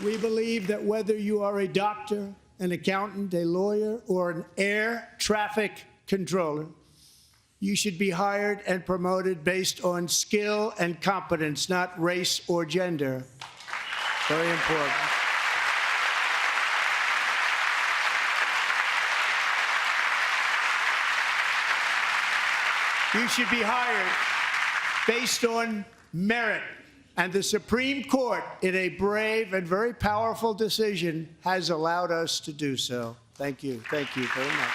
We believe that whether you are a doctor, an accountant, a lawyer, or an air traffic controller, you should be hired and promoted based on skill and competence, not race or gender. Very important. You should be hired based on merit. And the Supreme Court, in a brave and very powerful decision, has allowed us to do so. Thank you. Thank you very much.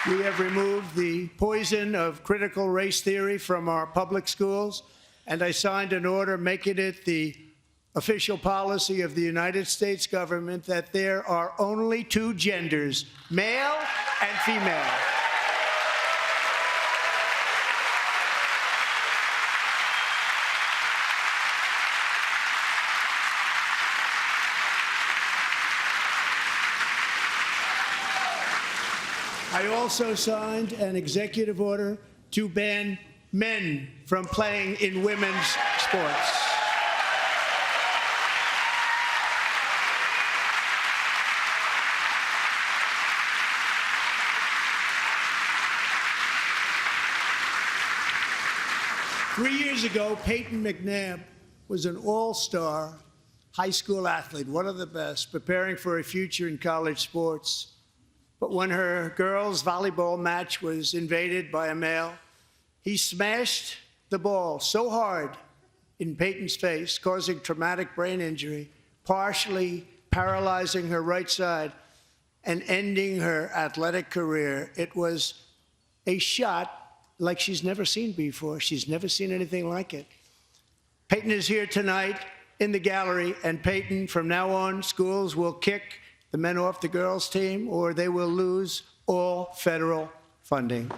We have removed the poison of critical race theory from our public schools, and I signed an order making it the official policy of the United States government that there are only two genders, male and female. I also signed an executive order to ban men from playing in women's sports. Three years ago, Peyton McNabb was an all-star high school athlete, one of the best, preparing for a future in college sports. But when her girls' volleyball match was invaded by a male, he smashed the ball so hard in Peyton's face, causing traumatic brain injury, partially paralyzing her right side and ending her athletic career. It was a shot like she's never seen before. She's never seen anything like it. Peyton is here tonight in the gallery, and Peyton, from now on, schools will kick the men off the girls' team, or they will lose all federal funding.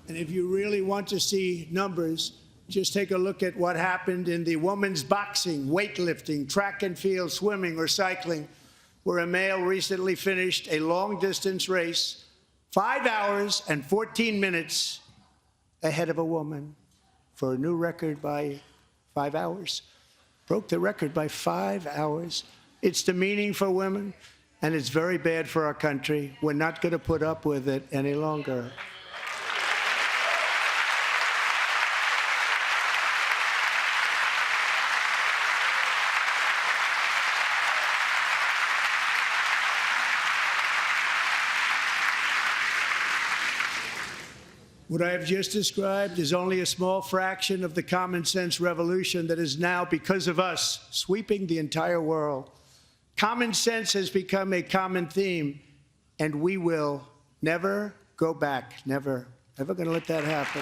And if you really want to see numbers, just take a look at what happened in the women's boxing, weightlifting, track and field, swimming, or cycling, where a male recently finished a long-distance race 5 hours and 14 minutes ahead of a woman for a new record by 5 hours. Broke the record by 5 hours. It's demeaning for women, and it's very bad for our country. We're not going to put up with it any longer. What I have just described is only a small fraction of the common sense revolution that is now, because of us, sweeping the entire world. Common sense has become a common theme, and we will never go back. Never. Never going to let that happen.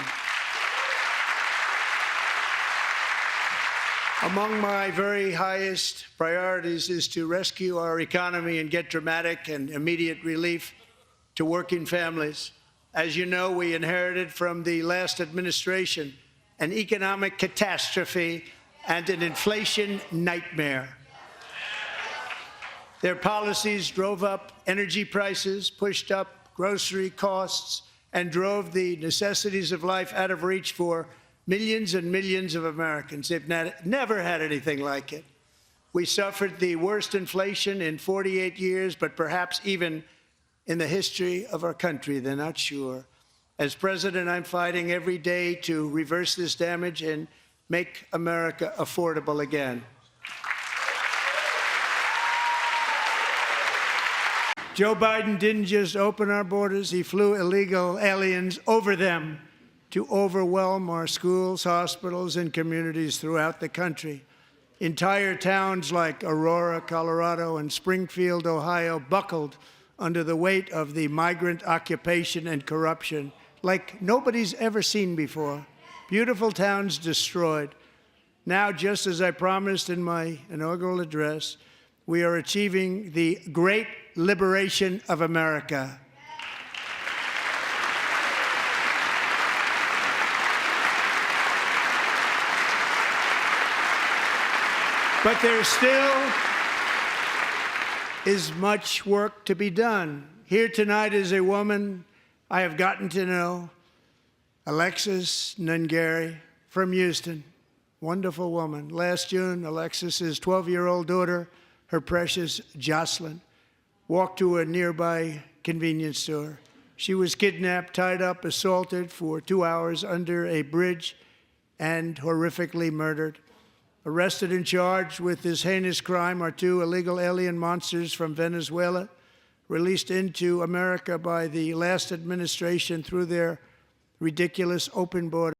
Among my very highest priorities is to rescue our economy and get dramatic and immediate relief to working families. As you know, we inherited from the last administration an economic catastrophe and an inflation nightmare. Their policies drove up energy prices, pushed up grocery costs, and drove the necessities of life out of reach for millions and millions of Americans. They've never had anything like it. We suffered the worst inflation in 48 years, but perhaps even in the history of our country. They're not sure. As president, I'm fighting every day to reverse this damage and make America affordable again. Joe Biden didn't just open our borders, he flew illegal aliens over them to overwhelm our schools, hospitals, and communities throughout the country. Entire towns like Aurora, Colorado, and Springfield, Ohio, buckled under the weight of the migrant occupation and corruption like nobody's ever seen before. Beautiful towns destroyed. Now, just as I promised in my inaugural address, we are achieving the great liberation of America. But there still is much work to be done. Here tonight is a woman I have gotten to know, Alexis Nungari from Houston. Wonderful woman. Last June, Alexis's 12-year-old daughter, her precious Jocelyn, walked to a nearby convenience store. She was kidnapped, tied up, assaulted for 2 hours under a bridge, and horrifically murdered. Arrested and charged with this heinous crime are 2 illegal alien monsters from Venezuela, released into America by the last administration through their ridiculous open border.